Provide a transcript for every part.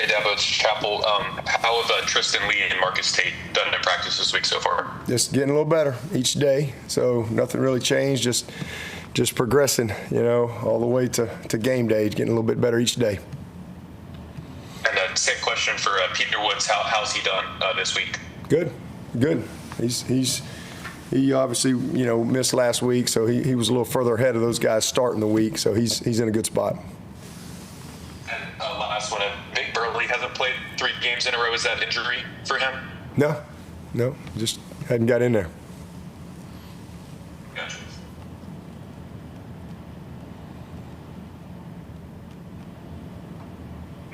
Hey, Dabo, it's Chapel. How have Tristan Lee and Marcus Tate done in practice this week so far? Just getting a little better each day. So nothing really changed. Just progressing, all the way to game day. Getting a little bit better each day. And same question for Peter Woods. How's he done this week? Good. He obviously missed last week, so he was a little further ahead of those guys starting the week. So he's in a good spot. And last one, Vic Burley hasn't played 3 games in a row. Is that injury for him? No, just hadn't got in there. Gotcha.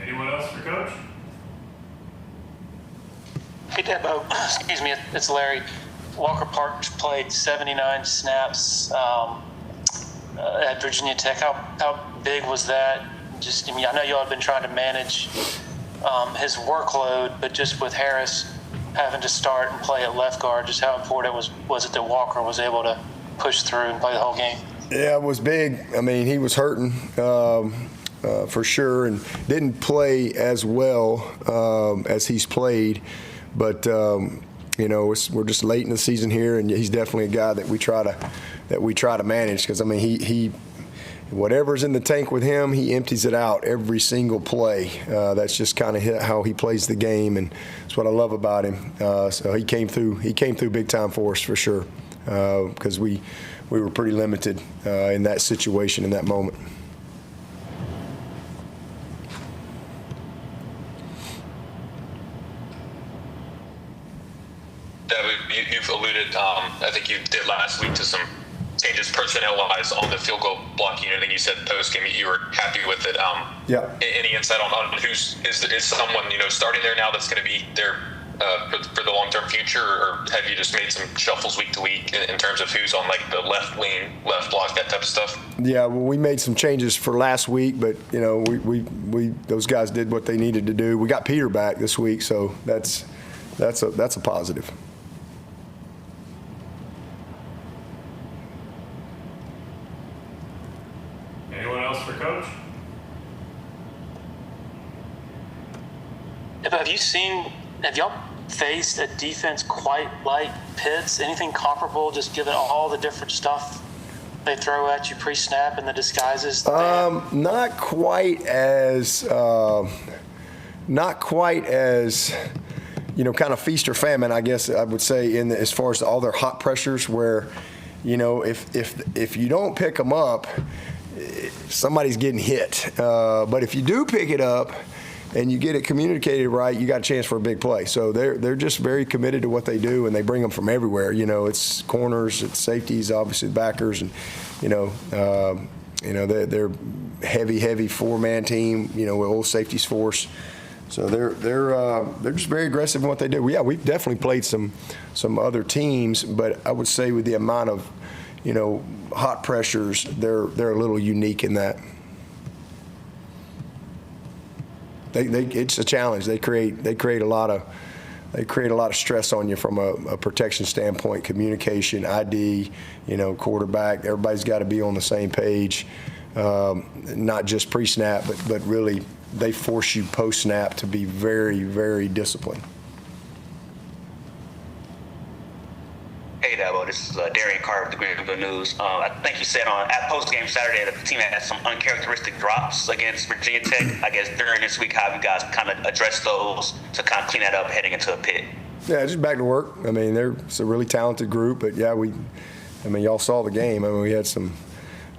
Anyone else for Coach? Hey, Dabo. Excuse me, it's Larry. Walker Parks played 79 snaps at Virginia Tech. How big was that? I know y'all have been trying to manage his workload, but just with Harris having to start and play at left guard, just how important was it that Walker was able to push through and play the whole game? Yeah, it was big. I mean, he was hurting for sure and didn't play as well as he's played, but we're just late in the season here, and he's definitely a guy that we try to manage because he whatever's in the tank with him, he empties it out every single play. That's just kind of how he plays the game, and that's what I love about him. So he came through big time for us for sure because we were pretty limited in that situation in that moment. You've alluded, I think you did last week, to some changes personnel-wise on the field goal block unit. I think you said post-game you were happy with it. Yeah. Any insight on who's is someone starting there now that's going to be there for the long-term future, or have you just made some shuffles week to week in terms of who's on like the left wing, left block, that type of stuff? Yeah, well, we made some changes for last week, but we those guys did what they needed to do. We got Peter back this week, so that's a positive. Anyone else for Coach? Have y'all faced a defense quite like Pitt's? Anything comparable, just given all the different stuff they throw at you pre-snap and the disguises? Not quite as kind of feast or famine, I guess I would say, as far as all their hot pressures where, if you don't pick them up, somebody's getting hit. But if you do pick it up and you get it communicated right, you got a chance for a big play. So they're just very committed to what they do, and they bring them from everywhere. It's corners, it's safeties, obviously backers, and they're heavy 4-man team. With old safeties force. So they're just very aggressive in what they do. Yeah, we've definitely played some other teams, but I would say with the amount of hot pressures, they're a little unique in that. It's a challenge. They create a lot of stress on you from a protection standpoint, communication, ID, quarterback. Everybody's got to be on the same page, not just pre-snap, but really they force you post-snap to be very, very disciplined. Hey, Dabo, this is Darian Carter with the Greenville News. I think you said at post-game Saturday that the team had some uncharacteristic drops against Virginia Tech. I guess during this week, how have you guys kind of addressed those to kind of clean that up heading into a Pitt? Yeah, just back to work. It's a really talented group, but yeah, y'all saw the game. We had some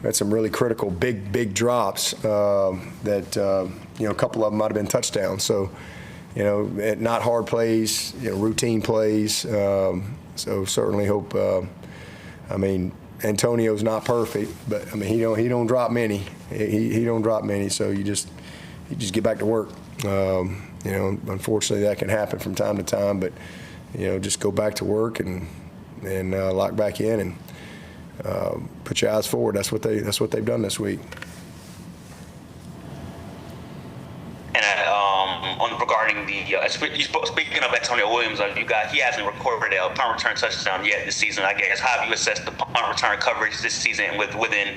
really critical big drops that a couple of them might have been touchdowns. So, not hard plays, routine plays. So certainly hope. Antonio's not perfect, but he don't drop many. He don't drop many. So you just get back to work. Unfortunately that can happen from time to time, but just go back to work and lock back in and put your eyes forward. That's what they've done this week. And regarding speaking of Antonio Williams, he hasn't recorded a punt return touchdown yet this season. I guess how have you assessed the punt return coverage this season within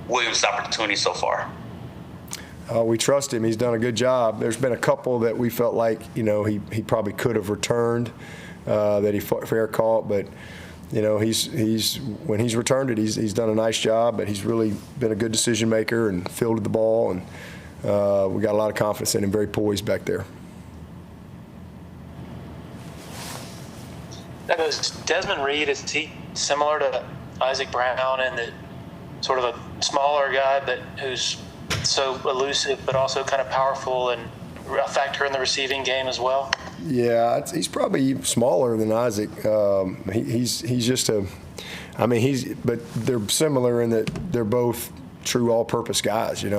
Williams' opportunity so far? We trust him. He's done a good job. There's been a couple that we felt like, he probably could have returned that he fair caught, but he's when he's returned it, he's done a nice job. But he's really been a good decision maker and fielded the ball, and we got a lot of confidence in him. Very poised back there. Desmond Reed, is he similar to Isaac Brown in that sort of a smaller guy, but who's so elusive, but also kind of powerful and a factor in the receiving game as well? Yeah, he's probably smaller than Isaac. He's just but they're similar in that they're both true all-purpose guys. He's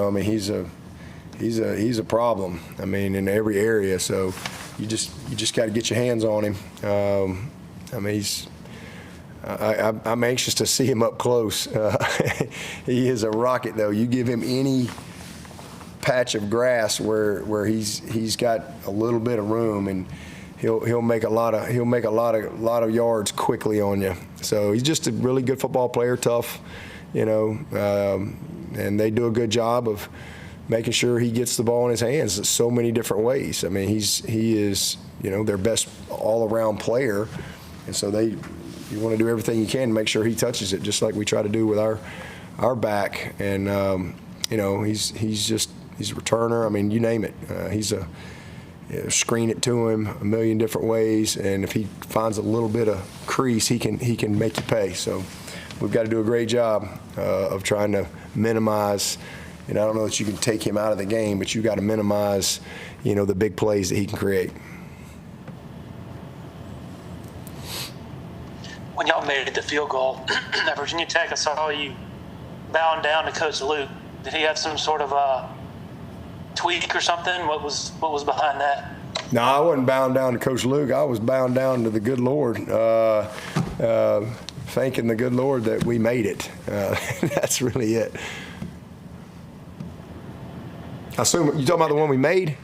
a problem. In every area. So you just got to get your hands on him. I'm anxious to see him up close. He is a rocket, though. You give him any patch of grass where he's got a little bit of room, and he'll make a lot of yards quickly on you. So he's just a really good football player, tough, and they do a good job of making sure he gets the ball in his hands in so many different ways. He is their best all-around player, and so you want to do everything you can to make sure he touches it, just like we try to do with our back. And he's a returner. You name it. Screen it to him a million different ways, and if he finds a little bit of crease, he can make you pay. So we've got to do a great job of trying to minimize. I don't know that you can take him out of the game, but you got to minimize, the big plays that he can create. When y'all made the field goal at Virginia Tech, I saw you bowing down to Coach Luke. Did he have some sort of tweak or something? What was behind that? No, I wasn't bowing down to Coach Luke. I was bowing down to the good Lord, thanking the good Lord that we made it. That's really it. I assume you're talking about the one we made?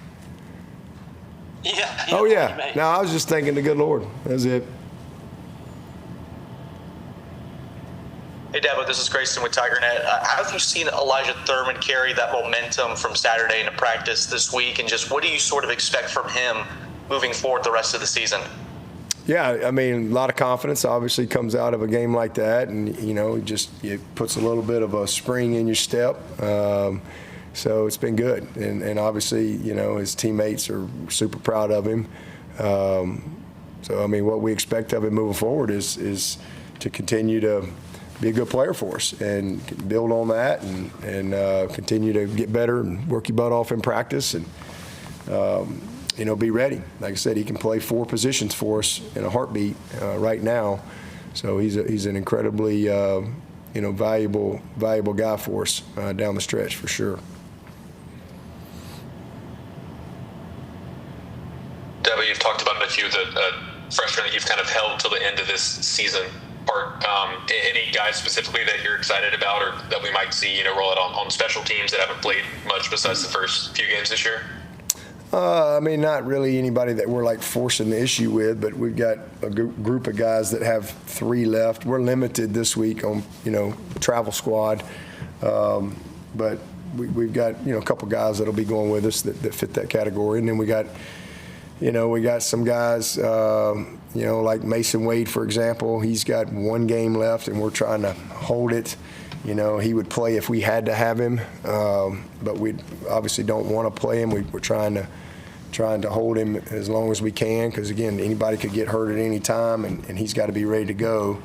Yeah. Oh, yeah. No, I was just thanking the good Lord. That's it. Hey, Dabo, this is Grayson with TigerNet. How have you seen Elijah Thurman carry that momentum from Saturday into practice this week, and just what do you sort of expect from him moving forward the rest of the season? Yeah, a lot of confidence obviously comes out of a game like that, and, it puts a little bit of a spring in your step. So it's been good, and obviously, his teammates are super proud of him. So, what we expect of him moving forward is to continue to be a good player for us and build on that and continue to get better and work your butt off in practice and, be ready. Like I said, he can play 4 positions for us in a heartbeat right now. So he's an incredibly, valuable guy for us down the stretch for sure. Dabo, you've talked about a few of the freshmen that you've kind of held till the end of this season. Any guys specifically that you're excited about or that we might see, roll out on special teams that haven't played much besides the first few games this year? Not really anybody that we're forcing the issue with, but we've got a group of guys that have 3 left. We're limited this week on, travel squad, but we've got, a couple guys that'll be going with us that fit that category, and then we got some guys, like Mason Wade, for example. He's got 1 game left, and we're trying to hold it. He would play if we had to have him, but we obviously don't want to play him. We're trying to hold him as long as we can because, again, anybody could get hurt at any time, and he's got to be ready to go.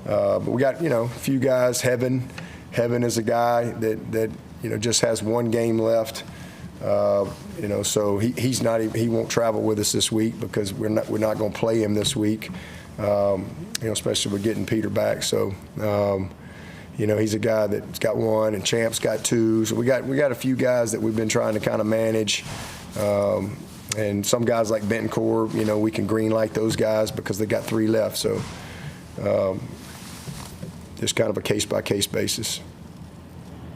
But we got, a few guys. Heaven is a guy that just has 1 game left. So he won't travel with us this week because we're not going to play him this week. Especially with getting Peter back. So, he's a guy that's got 1 and Champ's got 2. So we got a few guys that we've been trying to kind of manage. And some guys like Bentoncourt, we can green light those guys because they got 3 left. So, just kind of a case by case basis.